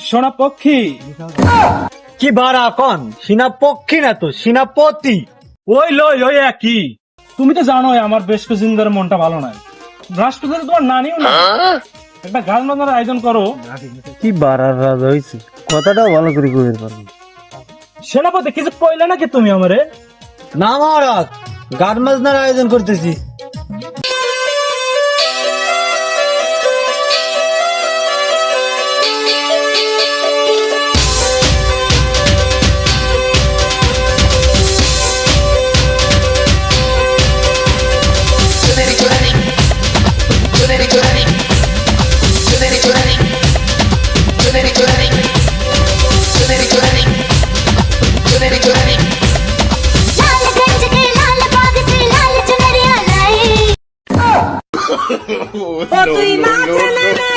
সোনা পক্ষী কি বাড়া কন সিনাপক্ষী না তো সিনাপতি। ওই লই ওই একই। তুমি তো জানোই আমার বেশ কিছুদিন ধরে মনটা ভালো নাই। বৃহস্পতিবার তোমার নানিও না, একটা গান বাজনার আয়োজন করো। কি বাড়ার রাজ হয়েছে, কথাটা ভালো করে কইতে পারবো সেনাপতি কিছু কইলে নাকি তুমি আমারে? না মহারাজ, গান বাজনার আয়োজন করতেছি। Oh, no, no, no, no.